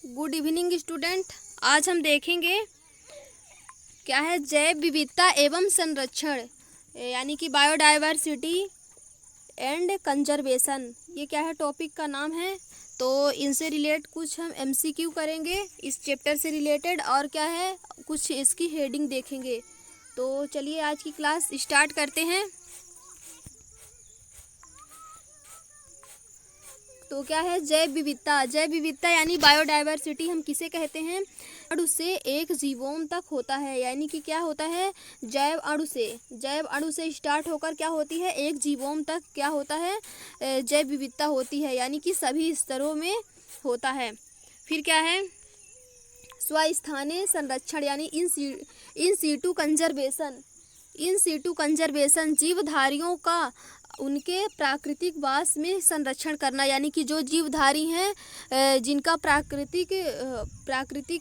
Good evening student. आज हम देखेंगे क्या है जैव विविधता एवं संरक्षण, यानी कि बायोडाइवर्सिटी एंड कंजर्वेशन। ये क्या है, टॉपिक का नाम है। तो इनसे रिलेट कुछ हम एमसीक्यू करेंगे इस चैप्टर से रिलेटेड, और क्या है कुछ इसकी हेडिंग देखेंगे। तो चलिए आज की क्लास स्टार्ट करते हैं। तो क्या है जैव विविधता। जैव विविधता यानी बायोडाइवर्सिटी हम किसे कहते हैं? अणु से एक जीवोम तक होता है, यानी कि क्या होता है, जैव अणु से स्टार्ट होकर क्या होती है, एक जीवोम तक क्या होता है, जैव विविधता होती है, यानी कि सभी स्तरों में होता है। फिर क्या है, स्वस्थानीय संरक्षण यानी इन सीटू कंजर्वेशन जीवधारियों का उनके प्राकृतिक वास में संरक्षण करना, यानी कि जो जीवधारी हैं जिनका प्राकृतिक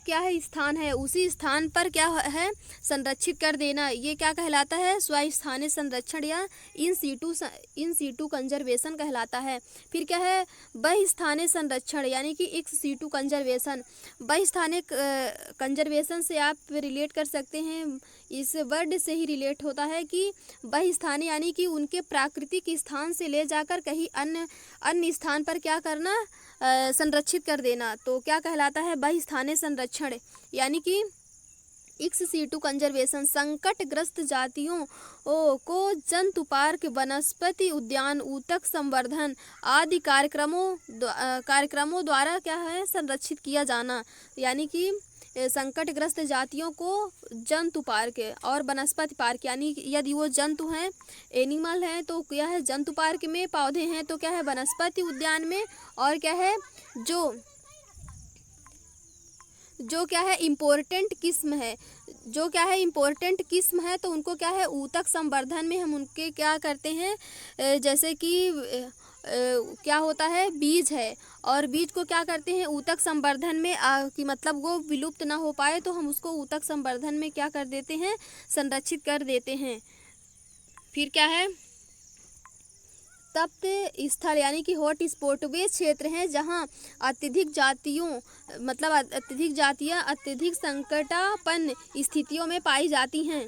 क्या है, स्थान है, उसी स्थान पर क्या है, संरक्षित कर देना। ये क्या कहलाता है, स्वस्थानीय संरक्षण या इन सीटू कंजर्वेशन कहलाता है। फिर क्या है, बहिस्थानीय संरक्षण यानी कि एक्स सीटू कंजर्वेशन। बहिस्थानीय कंजर्वेशन से आप रिलेट कर सकते हैं, इस वर्ड से ही रिलेट होता है कि बहिस्थानीय यानी कि उनके प्राकृतिक स्थान से ले जाकर कहीं अन्य स्थान पर क्या करना, संरक्षित कर देना। तो क्या कहलाता है, बहिस्थानीय संरक्षण यानी कि एक्स सीटू कंजर्वेशन। संकटग्रस्त जातियों को जंतु पार्क, वनस्पति उद्यान, ऊतक संवर्धन आदि कार्यक्रमों द्वारा क्या है, संरक्षित किया जाना, यानी कि संकटग्रस्त जातियों को जंतु पार्क और वनस्पति पार्क, यानी यदि वो जंतु हैं, एनिमल हैं, तो क्या है जंतु पार्क में, पौधे हैं तो क्या है वनस्पति उद्यान में, और क्या है जो क्या है इम्पोर्टेंट किस्म है, तो उनको क्या है ऊतक संवर्धन में हम उनके क्या करते हैं, जैसे कि क्या होता है, बीज है, और बीज को क्या करते हैं ऊतक संवर्धन में कि मतलब वो विलुप्त ना हो पाए, तो हम उसको ऊतक संवर्धन में क्या कर देते हैं, संरक्षित कर देते हैं। फिर क्या है, तप्त स्थल यानी कि हॉट स्पॉट वे क्षेत्र हैं जहां अत्यधिक जातियां अत्यधिक संकटापन्न स्थितियों में पाई जाती हैं।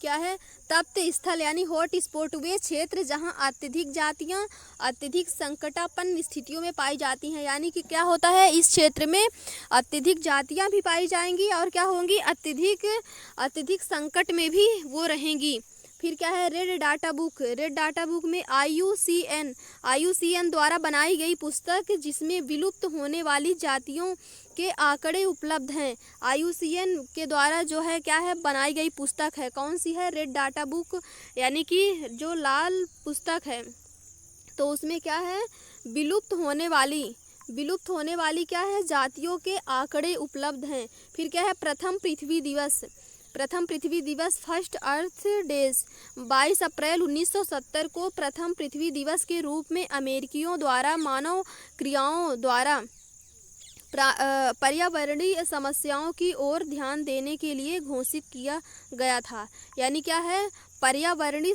क्या है, तप्त स्थल यानी हॉट स्पॉट वे क्षेत्र जहां अत्यधिक जातियां अत्यधिक संकटापन्न स्थितियों में पाई जाती हैं, यानी कि क्या होता है, इस क्षेत्र में अत्यधिक जातियां भी पाई जाएंगी और क्या होंगी, अत्यधिक संकट में भी वो रहेंगी। फिर क्या है, रेड डाटा बुक में IUCN द्वारा बनाई गई पुस्तक जिसमें विलुप्त होने वाली जातियों के आंकड़े उपलब्ध हैं। IUCN के द्वारा जो है क्या है बनाई गई पुस्तक है, कौन सी है, रेड डाटा बुक, यानी कि जो लाल पुस्तक है, तो उसमें क्या है विलुप्त होने वाली क्या है जातियों के आंकड़े उपलब्ध हैं। फिर क्या है, प्रथम पृथ्वी दिवस फर्स्ट अर्थ डेज 22 अप्रैल 1970 को प्रथम पृथ्वी दिवस के रूप में अमेरिकियों द्वारा मानव क्रियाओं द्वारा पर्यावरणीय समस्याओं की ओर ध्यान देने के लिए घोषित किया गया था। यानी क्या है, पर्यावरणीय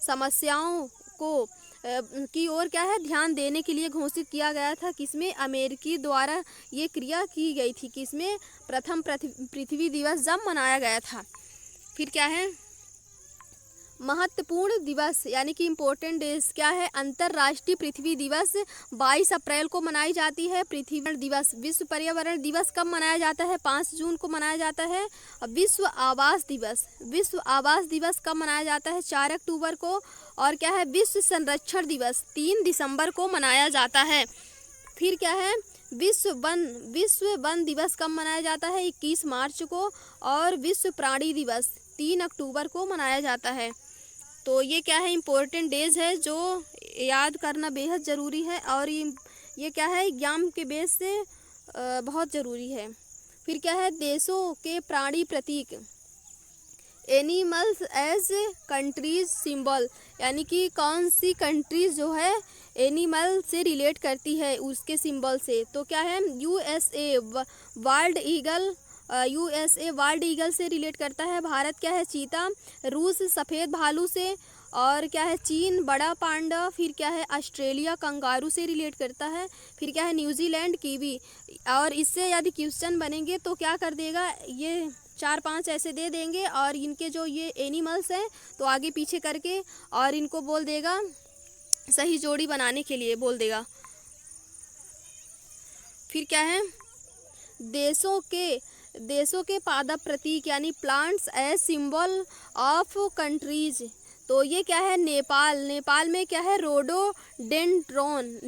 समस्याओं को की ओर क्या है ध्यान देने के लिए घोषित किया गया था, किसमें, अमेरिकी द्वारा ये क्रिया की गई थी, किसमें, प्रथम पृथ्वी दिवस जब मनाया गया था। फिर क्या है, महत्वपूर्ण दिवस यानी कि इम्पोर्टेंट डेज क्या है, अंतर्राष्ट्रीय पृथ्वी दिवस 22 अप्रैल को मनाई जाती है। पृथ्वी दिवस, विश्व पर्यावरण दिवस कब मनाया जाता है, 5 जून को मनाया जाता है। विश्व आवास दिवस कब मनाया जाता है, 4 अक्टूबर को। और क्या है, विश्व संरक्षण दिवस 3 दिसंबर को मनाया जाता है। फिर क्या है, विश्व वन दिवस कब मनाया जाता है, 21 मार्च को। और विश्व प्राणी दिवस 3 अक्टूबर को मनाया जाता है। तो ये क्या है, इम्पोर्टेंट डेज है जो याद करना बेहद ज़रूरी है, और ये क्या है, एग्जाम के बेस से बहुत ज़रूरी है। फिर क्या है, देशों के प्राणी प्रतीक, एनिमल्स एज कंट्रीज सिंबल, यानी कि कौन सी कंट्रीज जो है एनिमल से रिलेट करती है उसके सिंबल से। तो क्या है, USA वाल्ड ईगल से रिलेट करता है। भारत क्या है, चीता। रूस सफ़ेद भालू से, और क्या है चीन बड़ा पांडा, फिर क्या है ऑस्ट्रेलिया कंगारू से रिलेट करता है, फिर क्या है न्यूजीलैंड कीवी। और इससे यदि क्वेश्चन बनेंगे तो क्या कर देगा, ये 4-5 ऐसे दे देंगे और इनके जो ये एनिमल्स हैं तो आगे पीछे करके और इनको बोल देगा सही जोड़ी बनाने के लिए बोल देगा। फिर क्या है देशों के पादप प्रतीक यानी plants as symbol of countries. तो ये क्या है नेपाल में क्या है रोडोडेंड्रॉन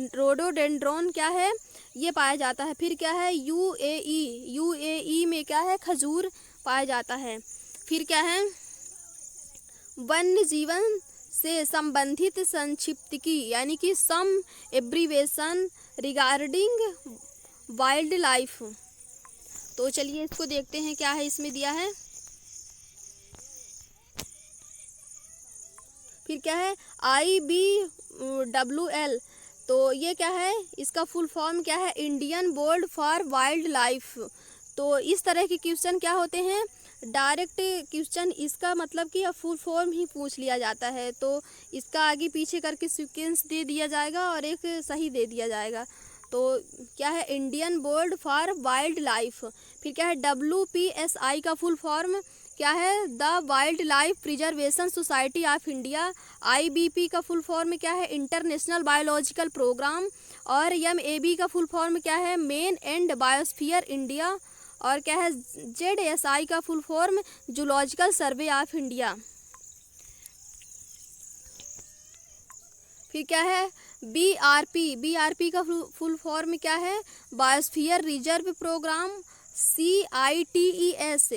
क्या है ये पाया जाता है। फिर क्या है यूएई में क्या है खजूर पाया जाता है। फिर क्या है वन्य जीवन से संबंधित संक्षिप्तकी यानी कि सम एब्रीवेशन रिगार्डिंग वाइल्ड लाइफ। तो चलिए इसको देखते हैं क्या है इसमें दिया है। फिर क्या है IBWL, तो ये क्या है इसका फुल फॉर्म क्या है Indian board for wild life. तो इस तरह के क्वेश्चन क्या होते हैं डायरेक्ट क्वेश्चन, इसका मतलब कि फुल फॉर्म ही पूछ लिया जाता है तो इसका आगे पीछे करके सीक्वेंस दे दिया जाएगा और एक सही दे दिया जाएगा। तो क्या है Indian board for wild life. फिर क्या है WPSI का फुल फॉर्म क्या है the wild life preservation society of India. IBP का फुल फॉर्म क्या है इंटरनेशनल बायोलॉजिकल प्रोग्राम। और MAB का फुल फॉर्म क्या है मेन एंड बायोस्फीयर इंडिया। और क्या है ZSI का full form Zoological Survey of India. फिर क्या है BRP का फुल फॉर्म क्या है Biosphere Reserve Programme. CITES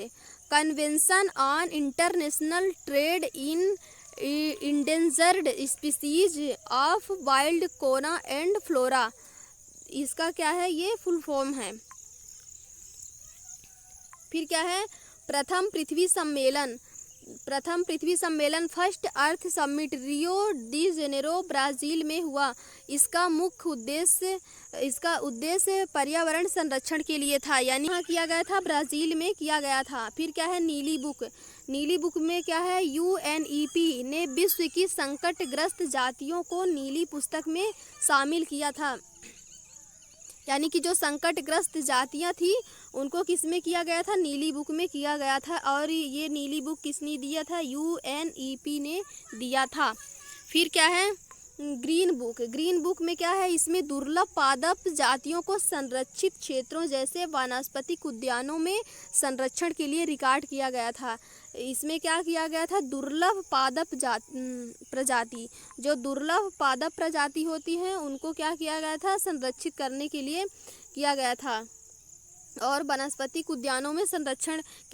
Convention on International Trade in Endangered Species of Wild Fauna and Flora, इसका क्या है ये फुल फॉर्म है। फिर क्या है प्रथम पृथ्वी सम्मेलन first earth summit Rio de Janeiro Brazil में हुआ। इसका उद्देश्य पर्यावरण संरक्षण के लिए था, यानी यहाँ किया गया था ब्राज़ील में किया गया था। फिर क्या है नीली बुक में क्या है UNEP ने विश्व की संकटग्रस्त जातियों को नीली पुस्तक में शामिल किया था, यानी कि जो संकटग्रस्त जातियां थी उनको किस में किया गया था नीली बुक में किया गया था। और ये नीली बुक किसने दिया था UNEP ने दिया था। फिर क्या है ग्रीन बुक में क्या है इसमें दुर्लभ पादप जातियों को संरक्षित क्षेत्रों जैसे वानस्पतिक उद्यानों में संरक्षण के लिए रिकॉर्ड किया गया था। इसमें क्या किया गया था दुर्लभ पादप प्रजाति, जो दुर्लभ पादप प्रजाति होती हैं उनको क्या किया गया था संरक्षित करने के लिए किया गया था और वानस्पतिक उद्यानों में संरक्षण